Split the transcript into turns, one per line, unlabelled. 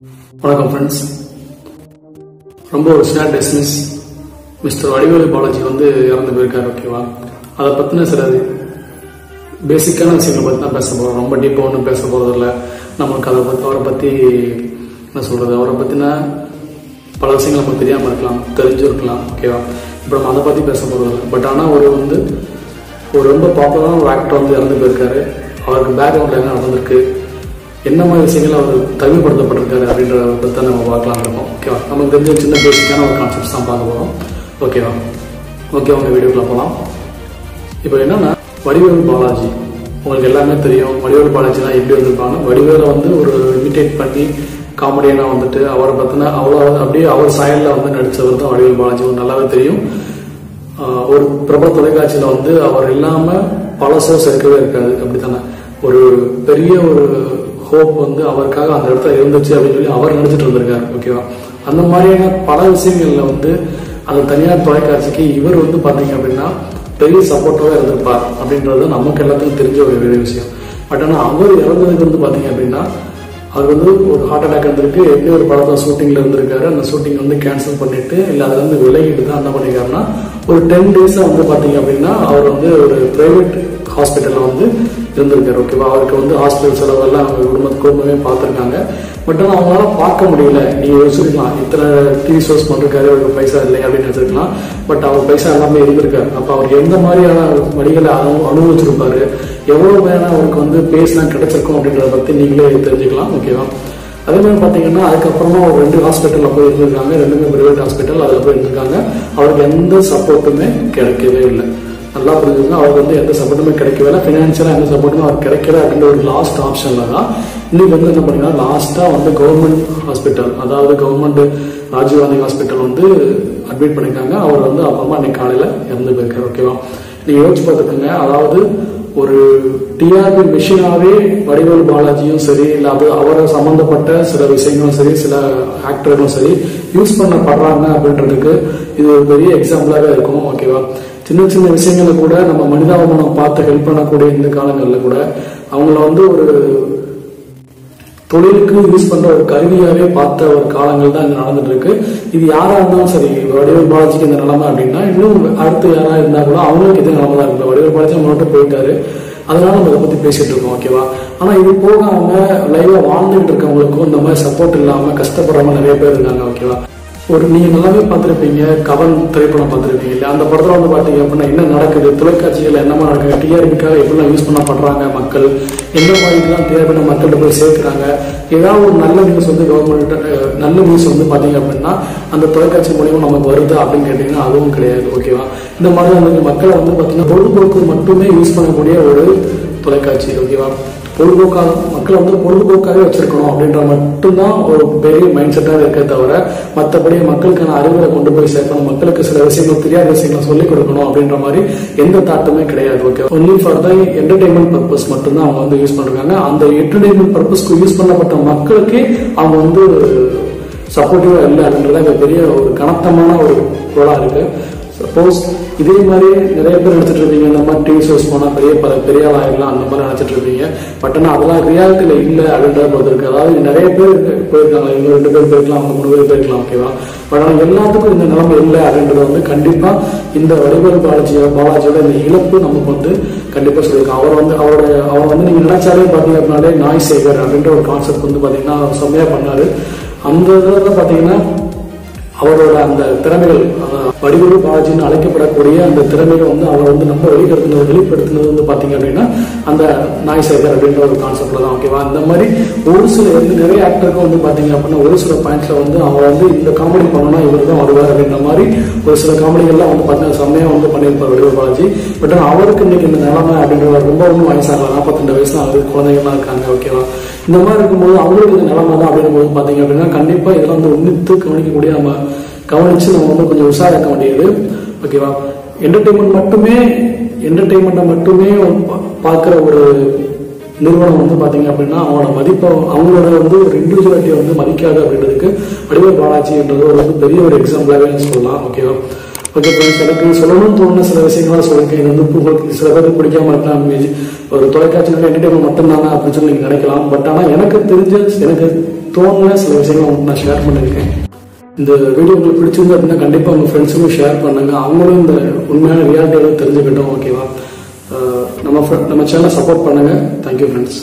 வணக்கம் ஃப்ரெண்ட்ஸ். ரொம்ப ஒரு share dismiss mister Vadivel Balaji வந்து இறந்து போயிருக்காரு. ஓகேவா, அதை பற்றின சில பேசிக்கான விஷயங்களை பற்றி தான் பேச போகிறோம். ரொம்ப டீப்பாக ஒன்றும் பேச போகிறதில்ல. நமக்கு அவரை பற்றி என்ன சொல்கிறது, அவரை பற்றின பல விஷயங்கள் நமக்கு தெரியாமல் இருக்கலாம், தெரிஞ்சிருக்கலாம். ஓகேவா, இப்போ நம்ம அதை பற்றி பேச போகிறதில்ல. பட் ஆனால் ஒரு ரொம்ப பாப்புலரான ஒரு ஆக்டர் வந்து இறந்து போயிருக்காரு. அவருக்கு பேக்ரவுண்டில் என்ன நடந்திருக்கு, என்ன மாதிரி விஷயங்கள் அவர் தகுதிப்படுத்தப்பட்டிருக்காரு அப்படின்றத பற்றி நம்ம பார்க்கலாம் இருக்கோம். ஓகேவா, நமக்கு தெரிஞ்ச சின்ன பேசிக்கான ஒரு கான்செப்ட்ஸ் தான் பார்க்க போகிறோம். ஓகேவா, உங்கள் வீடியோக்குள்ள போகலாம். இப்போ என்னன்னா, வடிவேல் பாலாஜி உங்களுக்கு எல்லாமே தெரியும். வடிவேல் பாலாஜினா எப்படி வந்திருப்பாங்க, வடிவேலை வந்து ஒரு இமிட்டேட் பண்ணி காமெடியனாக வந்துட்டு அவரை பற்றின அவ்வளோ அப்படியே அவர் சாயலில் வந்து நடித்தவர் தான் வடிவேல் பாலாஜி. ஒரு நல்லாவே தெரியும். ஒரு பிரபல தொலைக்காட்சியில் வந்து அவர் இல்லாமல் பல ஷோஸ் இருக்கவே இருக்காது. அப்படித்தானே ஒரு பெரிய ஒரு ஹோப் வந்து அவருக்காக அந்த இடத்துல இருந்துச்சு அப்படின்னு சொல்லி அவர் நினைச்சிட்டு இருந்திருக்காரு. ஓகேவா, அந்த மாதிரியான பல விஷயங்கள்ல வந்து அந்த தனியார் தொலைக்காட்சிக்கு இவர் வந்து பாத்தீங்க அப்படின்னா பெரிய சப்போர்ட்டாக இருந்திருப்பார் அப்படின்றது நமக்கு எல்லாத்துக்கும் தெரிஞ்ச ஒரு பெரிய விஷயம். பட் ஆனால் அவர் இறந்ததுக்கு வந்து பாத்தீங்க அப்படின்னா அவர் வந்து ஒரு ஹார்ட் அட்டாக் இருந்திருக்கு. எப்படி ஒரு படத்தில் ஷூட்டிங்ல இருந்திருக்காரு. அந்த ஷூட்டிங் வந்து கேன்சல் பண்ணிட்டு இல்லை அதுல இருந்து விலகிட்டு தான் என்ன பண்ணிருக்காருன்னா ஒரு 10 டேஸா வந்து பாத்தீங்க அப்படின்னா அவர் வந்து ஒரு பிரைவேட் ஹாஸ்பிட்டல்ல வந்து இருந்திருக்காரு. ஓகேவா, அவருக்கு வந்து ஹாஸ்பிட்டல் செலவெல்லாம் அவங்க குடும்பமே பார்த்துருக்காங்க. பட் ஆனால் அவங்களால பார்க்க முடியல. நீங்க யோசிச்சிருக்கலாம், இத்தனை டிவி ஷோஸ் பண்ணிருக்காரு, அவருக்கு பைசா இல்லை அப்படின்னு நினைச்சிருக்கலாம். பட் அவர் பைசா எல்லாமே இருந்திருக்காரு. அப்ப அவர் எந்த மாதிரியான வழிகளை அனுபவிச்சிருப்பாரு, எவ்வளவு நேரம் அவருக்கு வந்து பேசலாம் கிடைச்சிருக்கும் அப்படின்றத பத்தி நீங்களே தெரிஞ்சுக்கலாம். ஓகேவா, அதே மாதிரி பாத்தீங்கன்னா அதுக்கப்புறமா ஒரு 2 ஹாஸ்பிட்டல்ல போய் இருந்திருக்காங்க. 2மே பிரைவேட் ஹாஸ்பிட்டல். அதுல போய் இருந்திருக்காங்க. அவருக்கு எந்த சப்போர்ட்டுமே கிடைக்கவே இல்லை. நல்லா புரிஞ்சுங்க, அவருக்கு வந்து எந்த சப்போர்ட்டுமே கிடைக்கவே இல்லை. பினான்சியலா எந்த சப்போர்ட்டுமே அவர் கிடைக்கல அப்படின்ற ஒரு லாஸ்ட் ஆப்ஷன்ல தான் இன்னைக்கு வந்து என்ன பண்ணீங்கன்னா லாஸ்டா வந்து கவர்மெண்ட் ஹாஸ்பிட்டல், அதாவது கவர்மெண்ட் ராஜீவ் காந்தி ஹாஸ்பிட்டல் வந்து அட்மிட் பண்ணிருக்காங்க. அவர் வந்து அப்புறமா இன்னைக்கு காலையில இறந்து போயிருக்காரு. ஓகேவா, நீங்க யோசிச்சு பார்த்துக்கோங்க. அதாவது ஒரு டிஆர்பி மிஷினாவே வடிவேல் பாலாஜியும் சரி, இல்ல அது அவரை சம்பந்தப்பட்ட சில விஷயங்களும் சரி, சில ஆக்டர்களும் சரி யூஸ் பண்ணப்படுறாங்க அப்படின்றதுக்கு இது ஒரு பெரிய எக்ஸாம்பிளாக இருக்கும். ஓகேவா, சின்ன சின்ன விஷயங்களை கூட நம்ம மனிதாபிமானம் பார்த்து ஹெல்ப் பண்ணக்கூடிய இந்த காலங்களில் கூட அவங்கள வந்து ஒரு தொழிலுக்கு யூஸ் பண்ற ஒரு கருவியாவே பார்த்த ஒரு காலங்கள் தான் இங்க நடந்துட்டு இருக்கு. இது யாரா இருந்தாலும் சரி, வடிவேல் பாலாஜிக்கு இந்த நிலைமை அப்படின்னா இன்னும் அடுத்து யாரா இருந்தா கூட அவங்களுக்கு இதே நிலைமை தான் இருக்கு. வடிவேல் பாலாஜி அவங்கள்ட்ட போயிட்டாரு, அதனால நம்ம இதை பத்தி பேசிட்டு இருக்கோம். ஓகேவா, ஆனா இது போகாம லைவா வாழ்ந்துட்டு இருக்கவங்களுக்கும் இந்த மாதிரி சப்போர்ட் இல்லாம கஷ்டப்படுறவங்க நிறைய பேர் இருக்காங்க. ஓகேவா, ஒரு நீங்க நல்லாவே பார்த்திருப்பீங்க, கவன் திரைப்படம் பார்த்திருப்பீங்க இல்ல, அந்த படத்துல வந்து பாத்தீங்க அப்படின்னா என்ன நடக்குது, தொலைக்காட்சிகள் என்னமா நடக்குது, டிஆர்பிக்காக எப்படிலாம் யூஸ் பண்ணப்படுறாங்க மக்கள், எந்த மாதிரிலாம் டிஆர்பி மக்கள்கிட்ட போய் சேர்க்கிறாங்க. ஏதாவது ஒரு நல்ல நியூஸ் வந்து கவர்மெண்ட் நல்ல நியூஸ் வந்து பாத்தீங்க அப்படின்னா அந்த தொலைக்காட்சி மூலியமா நமக்கு வருதா அப்படின்னு கேட்டீங்கன்னா அதுவும் கிடையாது. ஓகேவா, இந்த மாதிரி வந்து மக்களை வந்து பாத்தீங்கன்னா பொழுதுபோக்கு மட்டுமே யூஸ் பண்ணக்கூடிய ஒரு தொலைக்காட்சி. ஓகேவா, பொழுதுபோக்காக மக்களை வந்து பொழுதுபோக்காகவே வச்சிருக்கணும் அப்படின்ற மட்டும்தான் ஒரு பெரிய மைண்ட் செட்டாக இருக்க தவிர மற்றபடி மக்களுக்கான அறிவுரை கொண்டு போய் சேர்க்கணும், மக்களுக்கு சில விஷயங்கள் தெரியாத விஷயங்களை சொல்லிக் கொடுக்கணும் அப்படின்ற மாதிரி எந்த தாட்டுமே கிடையாது. Okay, only for the entertainment purpose மட்டும்தான் அவங்க வந்து யூஸ் பண்றாங்க. அந்த என்டர்டைன்மெண்ட் பர்பஸ்க்கு யூஸ் பண்ணப்பட்ட மக்களுக்கு அவங்க வந்து சப்போர்ட்டிவா இல்லை அப்படின்றத பெரிய ஒரு கனத்தமான ஒரு ரோலா இருக்கு. சப்போஸ் இதே மாதிரி நிறைய பேர் நினைச்சிட்டு இருப்பீங்க, இந்த மாதிரி டிவி ஷோஸ் போனா பெரிய ஆளாயிரலாம் அந்த மாதிரி நினைச்சிட்டு இருப்பீங்க. பட் ஆனால் அதெல்லாம் ரியாலிட்டியில இல்லை அப்படின்றத பொறுத்து இருக்கு. அதாவது நிறைய பேர் போயிருக்காங்க, இவங்க 2 பேர் போயிருக்கலாம், அவங்க 3 பேர் போயிருக்கலாம். ஓகேவா, பட் ஆனால் எல்லாத்துக்கும் இந்த நிலைமை இல்லை அப்படின்றது வந்து கண்டிப்பா இந்த வடிவேல் பாலாஜியோட இந்த இழப்பு நமக்கு வந்து கண்டிப்பா சொல்லியிருக்காங்க. அவர் வந்து நீங்க நினைச்சாலே பாத்தீங்க அப்படின்னாலே நாய் சேகர் அப்படின்ற ஒரு கான்செப்ட் வந்து பாத்தீங்கன்னா செம்மையா பண்ணாரு. அந்த இதுல பாத்தீங்கன்னா அவரோட அந்த திறமைகள், வடிவேல் பாலாஜின்னு அழைக்கப்படக்கூடிய அந்த திறமைகள் வந்து அவர் வந்து நம்ம வெளிப்படுத்தினது வந்து பாத்தீங்க அப்படின்னா அந்த நாய் சேகர் அப்படின்ற ஒரு கான்செப்ட்ல தான். ஓகேவா, இந்த மாதிரி ஒரு சில வந்து நிறைய ஆக்டருக்கு வந்து பாத்தீங்க அப்படின்னா ஒரு சில பாயிண்ட்ஸ்ல வந்து அவங்க வந்து இந்த காமெடி பண்ணனா இவர் தான் வருவார் அப்படின்ற மாதிரி ஒரு சில காமெடிகள்லாம் வந்து பாத்தீங்கன்னா செம்மையா வந்து பண்ணியிருப்பார் வடிவேல் பாலாஜி. பட் அவருக்கு இன்னைக்கு இந்த நிலைமை அப்படின்ற ரொம்ப ஒன்றும் வயசாகல, 42 வயசுல அவருக்கு குழந்தைகள்லாம் இருக்காங்க. ஓகேவா, இந்த மாதிரி இருக்கும்போது அவங்களுக்கு இந்த நிலைமை தான் அப்படின்னும் போது பாத்தீங்க அப்படின்னா கண்டிப்பா இதெல்லாம் வந்து உன்னித்து கவனிக்கக்கூடிய நம்ம கவனிச்சு நம்ம வந்து கொஞ்சம் உஷாராக்க வேண்டியது. ஓகேவா, என்டர்டைன்மெண்ட்டை மட்டுமே பார்க்குற ஒரு நிறுவனம் வந்து பாத்தீங்க அப்படின்னா அவங்களோட மதிப்பை அவங்களோட வந்து ஒரு இண்டிவிஜுவாலிட்டியை வந்து மதிக்காது அப்படின்றதுக்கு வடிவேல் பாலாஜின்றது ஒரு வந்து பெரிய ஒரு எக்ஸாம்பிளாகவே சொல்லலாம். ஓகேவா, ஓகே ஃப்ரெண்ட்ஸ், எனக்கு சொல்லணும்னு தோணுன சில விஷயங்கள்லாம் சொல்லியிருக்கேன். இது வந்து உங்களுக்கு சில பேருக்கு பிடிக்காம இருக்கலாம். ஒரு தொலைக்காட்சியில் என்டர்டைன்மெண்ட் மட்டும்தானே அப்படின்னு சொல்லி நீங்கள் நினைக்கலாம். பட் ஆனால் எனக்கு தோணுன சில விஷயங்கள் நான் ஷேர் பண்ணியிருக்கேன். இந்த வீடியோ உங்களுக்கு பிடிச்சிருந்து அப்படின்னா கண்டிப்பாக உங்கள் ஃப்ரெண்ட்ஸுக்கும் ஷேர் பண்ணுங்க. அவங்களும் இந்த உண்மையான ரியாலிட்டியை தெரிஞ்சுக்கிட்டோம். ஓகேவா? நம்ம சேனலை சப்போர்ட் பண்ணுங்க. Thank you friends.